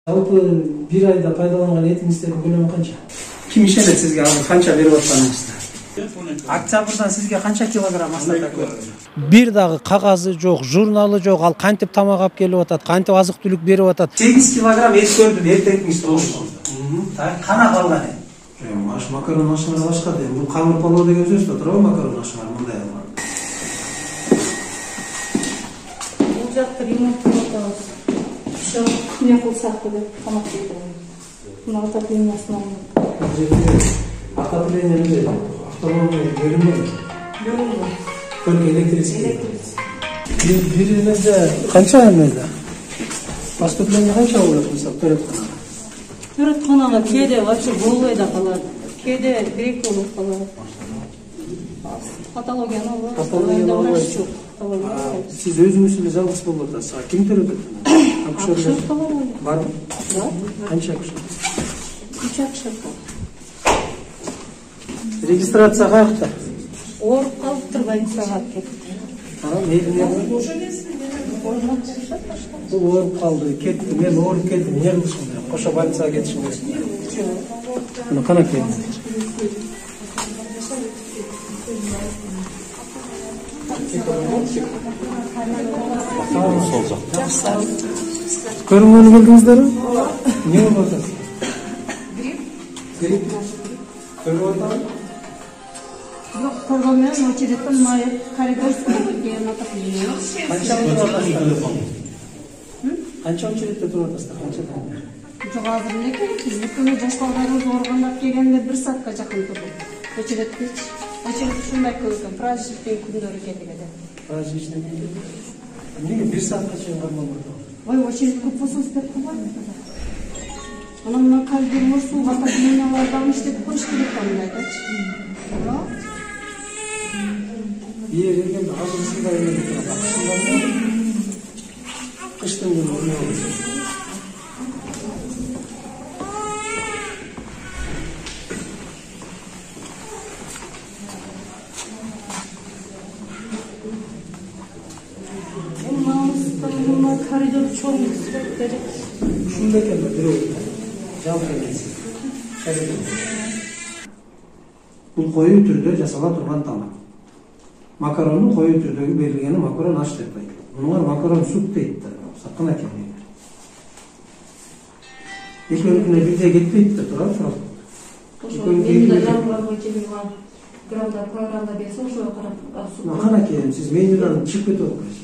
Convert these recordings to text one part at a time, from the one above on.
Жалпы bir ayda пайдаланган этиңиздердин көлөмү канча? Ким ишенет сизге азыр канча берип атканыңызда? Октябрдан сизге канча килограмм астата көрдү? Бир дагы кагазы жок, журналы жок, ал кантип тамак алып келип атат, кантип азык түлүк берип атат. 8 килограмм эт көрдүм, эртеңиз болушу. Так, кана калган эт. Маш макарон ашыңар башка да. Бул камыр палоо деген сөз да турабы макарон ашыңар мындай алган. Бул жакта ремонт кылып атабыз. Не кылсак деп тамак жейдим. Мына отоплениесинен. Отопление неде? Автономный бөлүнбөйбү? Бөлүнбөйбү. Только электрический. Биринде канча эмеде? Поступление канча болот мисалы төрөтканага? Төрөтканага кээде вообще болбой да калат. Кээде бирек болуп калат. Патологияны алып, Патологияны врач жок. Siz özünüz ile жалгыз болуп атасыз. Ким төрөтөт? Акушерлер барбы? Бар. Канча акушер? 3 акушер бар. Регистрация каякта? Ооруп калыптыр больницага алып кетти. Эмне болду? Ооруп калды, кетти. Мен ооруп кеттим. Эмне кылышым керек? Кошо больницага кетишим керек. Мына кана келди. Көрүнгөнү келдиңиздерби? Эмне болуп атат? Грипп. Көрүп атабы? Жок, көргөнмөн очередтен мына коридорский деген отопление. Канча очередте туруп атасыздар? Канчадан? Жок, азыр элеке биздин күнү жашоолорубуз ооргандап келгенде 1 саатка жакын турдук. Очередтечи. Очеред ушундай көп экен, праздниктин күндөрү келгенде. Праздничный күндө. Эмнеге 1 саатка чейин кармалып? Ой, очеред көп болсо иштеп койбойт. Анан мына коридор сууга отоплениялардан иштеп коюш керек андайдачы. Келгенде азырсындай эле турат. Кыштын күнү эмне болот? Коридor чоң керек. Ушундай экен да бирөө. Жалпы эмес. Бул коюу түрдө жасала турган тамак. Макарондун коюу түрдөгү берилгени макарон аш деп айтылат. Мунуңар макарон суп дейт да. Сакын экен. Экөөнүнө бирдей кетпейт да турат сурап. Грамда программда берсе ошого карап суп. Кана экен, сиз менюдан чыгып кетип атпайсыз.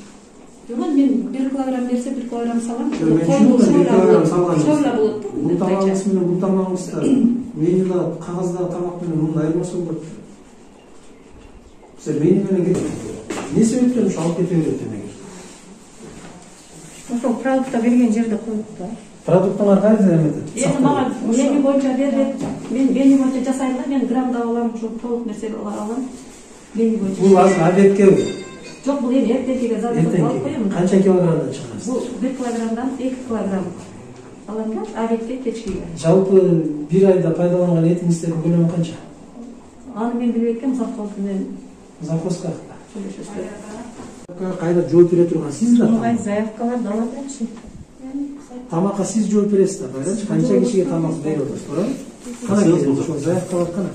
Жок, мен 1 килограмм берсе 1 килограмм салам. Бул тамагыңыз менен бул тамагыңызда менюда кагазда тамак менен мындай айырмасы болот. Сиз меню менен кетип. Эмне себептен ушу алып кете берет эмеге? Ошол продукта берген жерде коюп да. Продуктуңар кайда эметет? Эми мага меню боюнча берет. Мен меню боюнча жасайм да, мен граммда алам, ошол толук нерсе алам. Меню боюнча. Бул азыр обедкеби? Жок, бул эми эртеңкиге запись алып коем. Канча килограммдан чыгасыз? Бул 1 килограммдан 2 килограмм алам да, обедке кечкиге. Жалпы bir ayda пайдаланган этиңиздердин көлөмү канча? Аны мен билбей экен, завхоз менен Завхозга. сүйлөшөбүз. Кайда жооп бере турган сиз да? Мындай заявкалар да алатчы. Тамакка сиз жооп бересиз да, байрачы? Канча кишиге тамак берип атасыз, туура? Кана ошол заявкалар кана?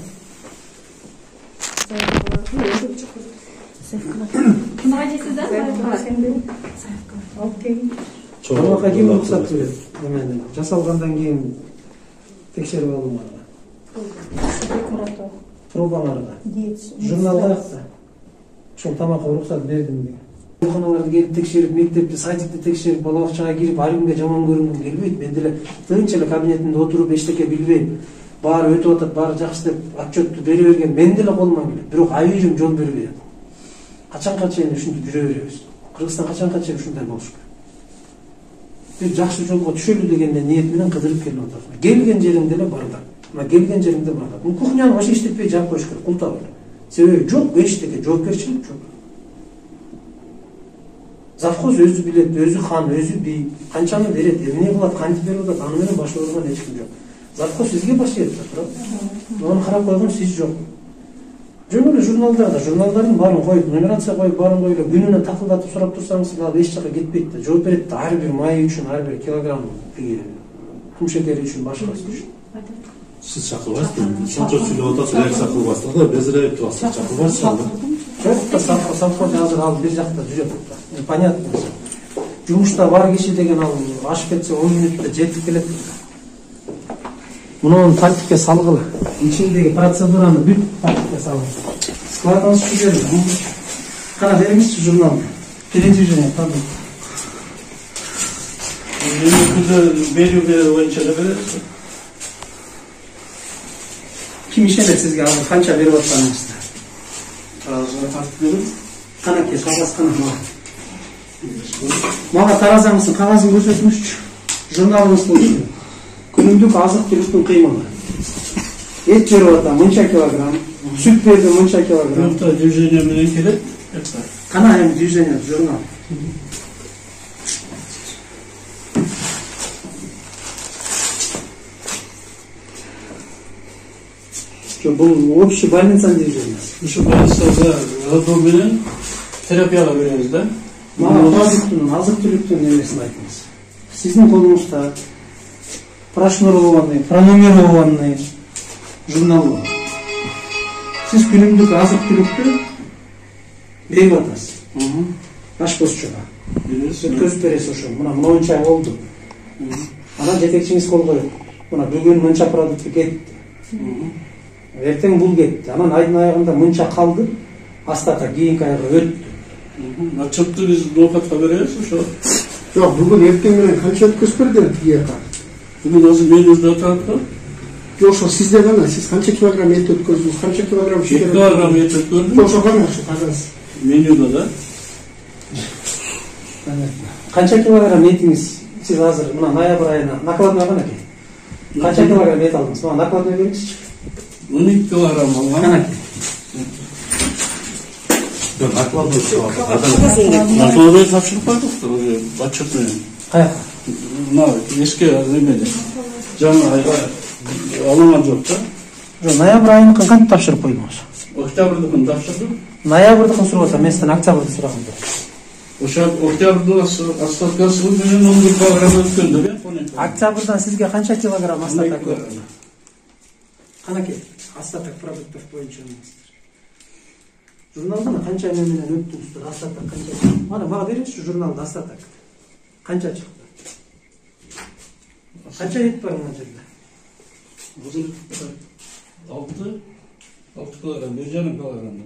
Кимге жейсиз да? Тамакка ким уруксат берет? Эмени жасалгандан кийин текшерип алууңарга. Пробаларга. Журналда акта. Ошол тамакка уруксат бердим деген. Ооруканаларды келип текшерип, мектепти, садикти текшерип, бала бакчага кирип, ар кимге жаман көрүнгүм келбейт. Мен деле тынч эле кабинетимде отуруп эчтеке билбейм. Баары өтүп атат, баары жакшы деп отчетту бере берген мен деле колуман келет. Бирок айрым жол бербей атат. Качанга чейин ушинтип жүрө беребиз? Кыргызстан качанга чейин ушундай болуш керек? Бир жакшы жолго түшөлү деген ниет менен кыдырып келип атабыз. Келген жериңде эле бардак. Мына келген жериңде бардак. Бул кухняны вообще иштетпей жаап коюш керек, култап эле. Себеби жок, эчтеке жоопкерчилик жок. Завхоз өзү билет, өзү хан, өзү бий, канчаны берет, эмне кылат, кантип берип атат, аны менен баш ооруган эч ким жок. Завхоз сизге баш ээп турат. Муну карап койгон сиз жок. Жөн эле журналдардын баарын коюп, нумерация коюп, баарын коюп, күнүнө такылдатып сурап турсаңыз, ал эч жака кетпейт да, жооп берет да, ар бир майы үчүн ар бир килограмм Kum şekeri üçün, başkası üçün. Siz çakılvarsınız. Şonca söylüp otasınız, her çakılvarsınız da bezireyip durasınız. Çakılvarsınız. Çok da safhada hazır al bir jakta жүрөт. Понятно. Жумушта бар киши деген ал ашып кетсе 10 минутта жетип келет. Муну тартипке салгыла. İçindeki процедураны бүт тартипке салгыла. Складыңыз şu жерде. Кана бериңизчи журналды. Передвижение пардон. Берүүгө боюнча да бересиз. Kim işenet sizge hazır kança berip atkanыңызды? Таразыга тартып берип. Канакей кагаз кана мага. Мага таразаңыздын кагазын көрсөтүңүзчү. Журналыңыздын үстүнө. Күнүмдүк азык түлүктүн кыймылы. Эт берип атам мынча килограмм, сүт берди мынча килограмм. Бунта движение менен келет. Кана эми движение журнал. Бул общий больницанын движениясы. Ушу больницада роддом менен терапияга беребиз да. Мага азык түлүктүн эмесин айтыңыз. Сиздин колуңузда прошнурованный, пронумерованный журнал бар. Сиз күнүмдүк азык түлүктү берип атасыз. Башпозчуга. Өткөзүп бересиз ошо. Мына монча болду. Анан жетекчиңиз кол коет. Мына бүгүн мынча продукт кетти. Эртең бул кетти. Анан айдын аягында мынча калды. Астата кийинки айга өттү. Отчетты биз ноокатка беребиз ошо. Жок, бүгүн эртең менен канча өткөзүп бердиңер тигиэка? Бүгүн азыр менюда атат да. Жок, ошо сизде гана, сиз канча килограмм эт өткөздүңүз, канча килограмм 2 килограмм эт өткөздүм. Ошо гана ошо кагаз. Менюда да. Канча килограмм этиңиз сиз азыр мына ноябрь айына накладной канаке? Канча килограмм эт алдыңыз? Мына накладной бериңизчи. 12 килограмм алган. Канаке. Накладной тапшырып койдук да, отчет менен. Каяка? Мына эске эмеде. Жаңы айга алынган жок да. Жок, ноябрь айыныкын кантип тапшырып койдуңуз? Октябрдыкын тапшырдым. Ноябрдыкын сурап атам, мен сизден октябрды сурагам. Ошо октябрдын остаткасы менен 11 килограмм өткөн деп э? Октябрдан сизге канча килограмм остаток өттү? Канаке, остаток продуктов боюнча эместир. Журналдан канча эме менен өттүңүздөр, остаток канча? Мага бериңизчи журналды остаток. Канча чыкты? Канча эт бар мына жерде? Азыр 6 килограмм, 1,5 килограмм.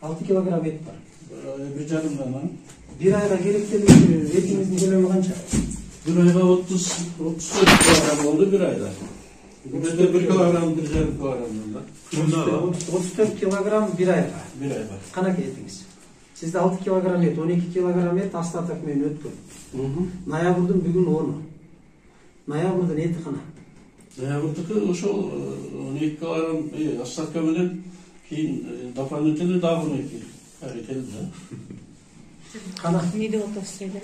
6 килограмм эт бар. 1,5 Bir ayda gerektiğiniz etinizin kölemi kança? Bir ayda 34 kilogram oldu bir ayda. Bizde 1 kilogram, 1,5 kilogram. 34 kilogram bir ayda. Bir ayda. Kanak etiniz. Sizde 6 kilogram et, 12 kilogram et, aslatak meni ötkün. Noyabr'dın bugün 10'u. Noyabr'dın eti kana. Noyabr'daki oşo 12 kilogram aslatak menen keyin doполнительный dağılma etti. Hareketli. Kana. Ne de otostede?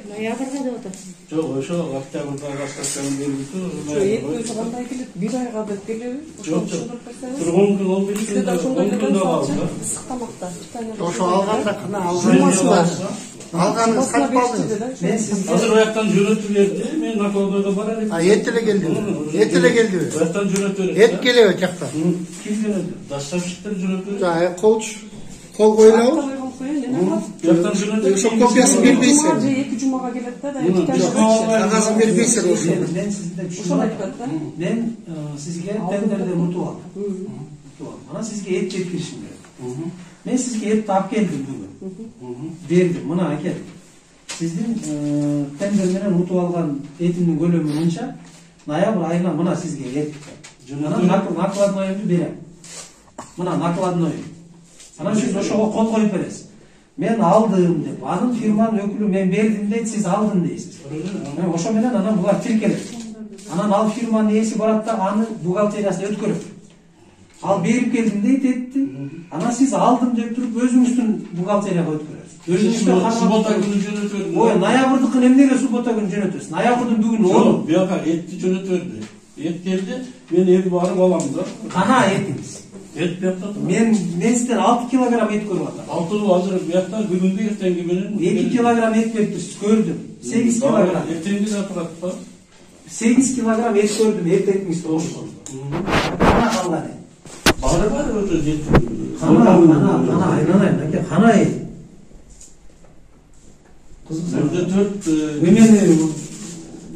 Noyabr'da da otostede. Жоқ, ошо октябрда аслатаканы бербүтү. Эт өзү кандай келет? Bir айга деп келеби? Жоқ, тургун күн 11 күн 10 күн алды. Ысык тамакта. Ошо алганда кына алганыңызда. Алганыңыз кантип алдыңыз? Азыр ояктан жөнөтүп берди. Мен накладойго барар элем. Эт эле келдиби? Эт эле келдиби? Ояктан жөнөтүп берет. Эт келеби жакта? Ким жөнөтүп? Доставщиктер жөнөтүп. Жа, кол койлабы? Ояктан жөнөтүп. Ошо копиясын бербейсиз. Эки жумага келет да. Кагазын бербейсиз ошо. Ben sizden ben sizge tenderden mutu aldım. Bana sizge et getirişim gerek. Ben sizge et tap geldim bugün. Verdim, buna gel. Sizin tenderden mutu algan etinin bölümü mınça, noyabr ayına buna sizge et. Bana nakladnoyunu berem. Buna nakladnoyu. Bana siz oşoğa kol koyup beresiz. Men aldım dep, anın firmanın ökülü men berdim deyip siz aldın deysiz. Oşo menen anan bular tirkeler. Anan al firmanın esi barat da anı buhalteriyasına ötkörüp. Al berip geldim deyip etti. Anan siz aldım dep turup özüңүздүн buhalteriyaga ötkörөsүz. Subota günü jönötürdü. Oy, noyabrдыкын эмнеге subota günü жөнөтөсүз? Noyabrдын бүгүн 10. Жоқ, бияка этти жөнөтүrdü. Et geldi, ben evi barıp alam da. Kana etiniz. Et biyakta. Men sizden 6 kilogram et көрүп атам. Altını hazır biyakta gününde ertengi benim. 2 kilogram et beripsiz, gördüm. 8 kilogram. Ertengi de yapırattı. 8 kilogram et gördüm, ertеңкиңиз тоғышсын. Қана қалған еді. Бары бар өте жетті. Қана айналайын, әке, қана еді. Önde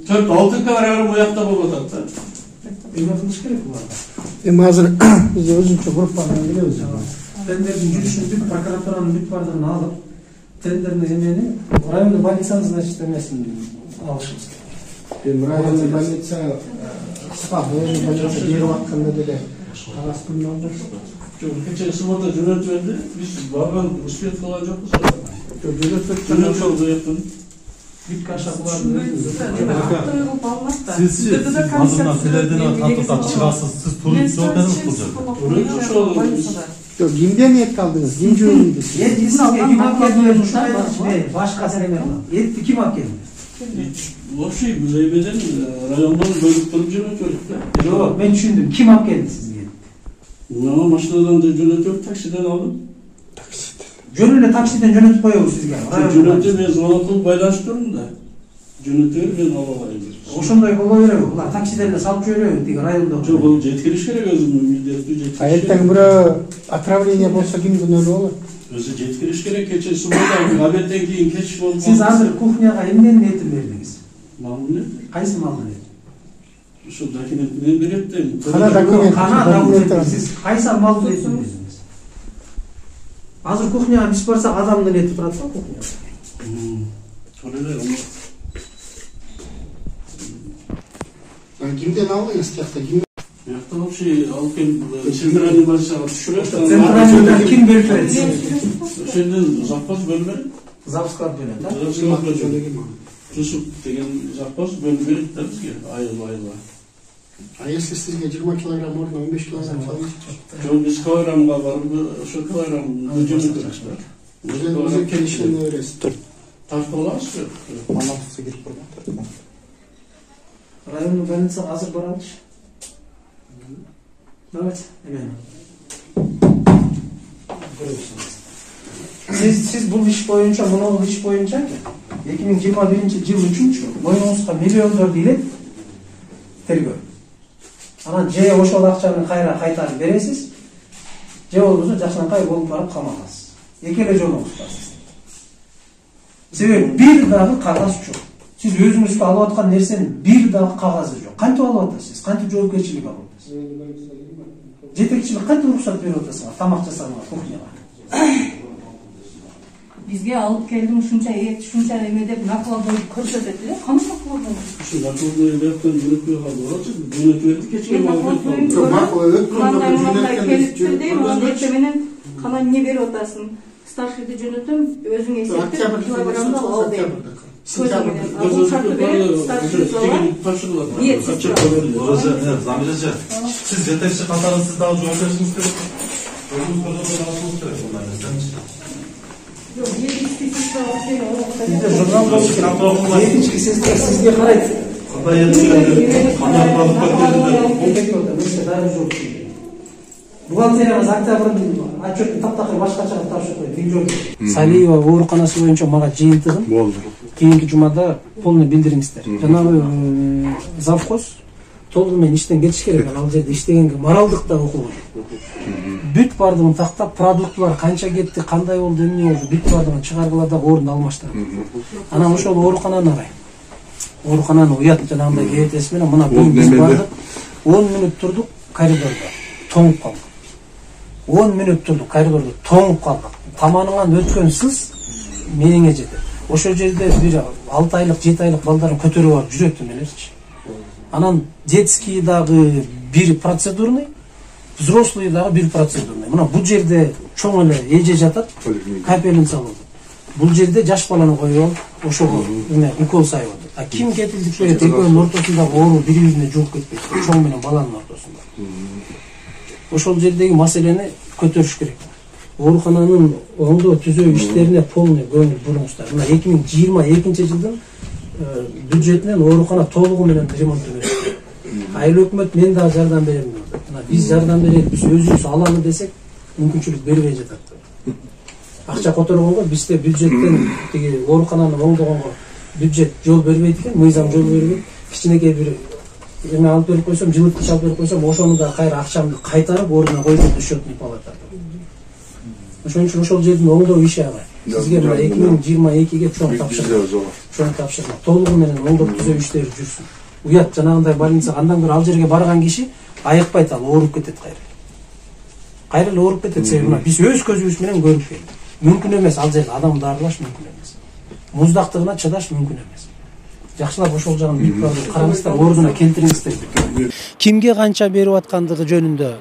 4-6 kilogram uyatta болып атады. Үйретіңіз керек бұларға. Эми азыр биз өзүнчө группаны билебиз. Тендердің жүрішін бүт, прокуратураның бүт бардығын алып, тендердің емені райондық больницаны, значит, емесін алышымыз. Райондық больница қысқа бөлім больница беріп атқанда деле қағаз күнін алып Жоқ, кеше суббота жөнелтіп еді, біз барған успет қылған жоқпыз. Жөнелтіп алып Бүт қашақларды Siz adından Fener'den tatlıdan çıkarsınız. Siz turist zorlanır mısınız? Yok, kimden et aldınız? Kim jönüydü? Ет ісіңе кім әкелді? Башқасы неме бар. Етті кім әкелді? Вообще, біз әйбеден райондан бөліп тұрып жөнелтіп. Жоқ, мен түсіндім. Кім әкелді сізге? Мына машинадан да жөнелтіп, таксиден алдым. Жөнеле таксиден жөнелтіп қояу сізге. Жөнелтіп, мен звонок қылып байланышып тұрмын да. Жөнелтіп, мен ала алайын. Ошондой боло береби. Булар таксиден эле салып жөнөбү тиги райондо. Жоқ, ол жеткириш керек өзүнүн милдеттүү жеткириш. Эртең бирөө отравление болсо ким күнөөлүү болот? Өзү жеткириш керек. Кече суббота обедтен кийин кеч болуп. Сиз азыр кухняга эмненин этин бердиңиз? Малдын эти. Кайсы малдын эти? Ошо документ менен берет да. Кана документ. Сиз кайсы малдын этин бердиңиз? Азыр кухняга биз барсак адамдын эти турат го кухняда. Ошол Кимден алдыңыз тияқта? Яқта вообще алып келіп центральный больницаға түшіреді. Центральный ким берип берет? Ошондон запас бөлме. Запускат берет, да? Жусуп деген запас бөлме берет да бизге айыл. А если сизге 20 килограмм ордуна 15 килограмм салыңыз? Жок, биз килограммга барып, ошо килограмм жөнөтөбүз да. Өзү келишимди бересиз. Тартып алабыз. Мамандыкка кирип барган. Райондық больницаға азыр барамыз. Давайте, эмен. Сіз бұл іш бойынша, мұнол іш бойынша 2021 жыл үшінші бойыңызға миллиондор дейлет тергөө. Анан же ошол акчаны кайра кайтарып бересиз, же болбосо жакшынакай болуп барып камаласыз. Эки эле жолуңуз бар. Себеби бир дагы кагаз жок. Siz özünüzde alып аткан нерсенин бир дагы кагазы жок. Кантип алып атасыз? Кантип жоопкерчилик алып атасыз? Жетекчилик кантип уруксат берип атасыңар тамак жасаганга, кухняга? Бизге алып келдим ушунча эт, ушунча эме деп накладной көрсөтөт эле. Кандай накладной? Ушу накладной электен жөнөтпөй калды. Жөнөтүп берди, кечке болуп. Мындай келиптир дейм, анан эртең кана эмне берип атасың? Старшийди жөнөтөм, өзүң эсептеп килограммды ал дейм. Siz yetekçi katarın siz daha zor versiniz керек. Özünüz kadar alışınız керек bunlar. Sizde jurnal var. Yetişki sizge karaydı. Kanda yetişkileri, kanal balık bakıyordu. Бухгалтериямыз октябрдын отчетун таптакыр башкача тапшырып койду. Билжол. Салиева ооруканасы боюнча мага жыйынтыгын болду. Кийинки жумада полный билдириңиздер. Жанагы завхоз толугу менен иштен кетиш керек. Ал жерде иштегенге моралдык да окуган. Бүт бардыгын тактап, продуктулар канча кетти, кандай болду, эмне болду, бүт бардыгын чыгаргыла да орун алмаштыр. Анан ошол оорукананы арай. Оорукананы уят жанагындай кебетеси менен мына биз бардык. 10 мүнөт турдук коридордо. Тоңуп калдык. 10 мүнөт турдук коридордо тоңуп калдык. Таманыңан өткөн сыз мениңе жетет. Ошол жерде бир 6 айлык, 7 айлык балдарын көтөрүп алып жүрөт менерчи. Анан детский дагы бир процедурный, взрослый дагы бир процедурный. Мына бул жерде чоң эле эже жатат, капелин салып. Бул жерде жаш баланы коюп алып, ошого эме укол сайып атат. А ким кетилдик берет? Экөөнүн ортосундагы оору бири-бирине жугуп кетпейт. Чоң менен баланын ортосунда. Ошол жердеги маселени көтөрүш керек. Оорукананын оңдоо түзөө иштерине полный көңүл буруңуздар. Мына 2022-жылдын бюджетинен оорукана толугу менен ремонттолот. Айыл өкмөт мен дагы жардам берем деп. Мына биз жардам берели, биз өзүбүз алалы десек, мүмкүнчүлүк бербей жатат. Акча которгонго бизде бюджеттен тиги оорукананы оңдогонго бюджет жол бербейт экен, мыйзам жол бербейт. кичинекей бир эме алып берип койсом, жылыткыч алып берип койсом, ошону да кайра акчамды кайтарып ордуна коюп берди счетный палата. Ошон үчүн ошол жердин оңдоо иши ага. Сизге мына 2022-ге чоң тапшырма. Толугу менен оңдоп түзөө иштери жүрсүн. Уят жанагындай больница андан көрө ал жерге барган киши айыкпайт, ал ооруп кетет кайра. Кайра эле ооруп кетет, себеби биз өз көзүбүз менен көрүп келдик. Мүмкүн эмес ал жерде адам дарылаш мүмкүн эмес. Муздактыгына чыдаш мүмкүн эмес. Жакшылап ошол жагын билип караңыздар, ордуна келтириңиздер. Кимге канча берип аткандыгы жөнүндө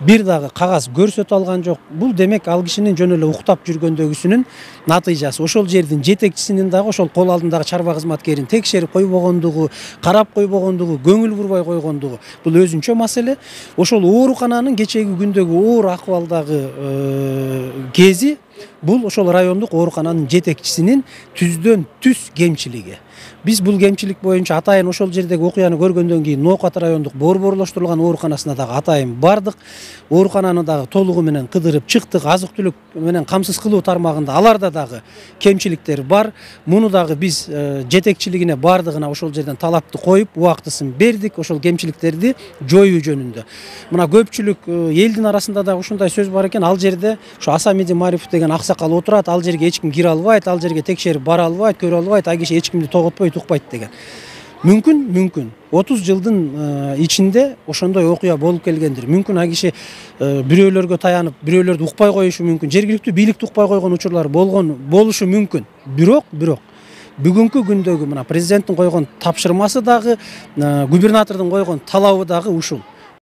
бир дагы кагаз көрсөтө алган жок. Бул демек ал кишинин жөн эле уктап жүргөндөгүсүнүн натыйжасы. Ошол жердин жетекчисинин дагы ошол кол алдындагы чарба кызматкерин текшерип койбогондугу, карап койбогондугу, көңүл бурбай койгондугу бул өзүнчө маселе. Ошол оорукананын кечеги күндөгү оор акыбалдагы кези бул ошол райондук оорукананын жетекчисинин түздөн түз кемчилиги. Биз бул кемчилик боюнча атайын ошол жердеги окуяны көргөндөн кийин Ноокат райондук борборлоштурулган ооруканасына дагы атайын бардык. Оорукананы дагы толугу менен кыдырып чыктык. Азык-түлүк менен камсыз кылуу тармагында аларда дагы кемчиликтер бар. Муну дагы биз жетекчилигине бардыгына ошол жерден талапты коюп, убактысын бердик. Ошол кемчиликтерди жоюу жөнүндө. Мына көпчүлүк элдин арасында да ушундай сөз бар экен. Ал жерде ошо Асамеди Марифов деген аксакал отурат. Ал жерге эч ким кире албайт, ал жерге текшерип бара албайт, көрө албайт, ал киши эч кимди тоготпойт, укпайт деген. Мүмкүн. 30 жылдын ичинде ошондой окуя болуп келгендир. Мүмкүн ал киши бирөөлөргө таянып, бирөөлөрдү укпай коюшу мүмкүн. Жергиликтүү бийликти укпай койгон учурлар болушу мүмкүн. Бирок бүгүнкү күндөгү мына президенттин койгон тапшырмасы дагы, губернатордун койгон талабы дагы ушул.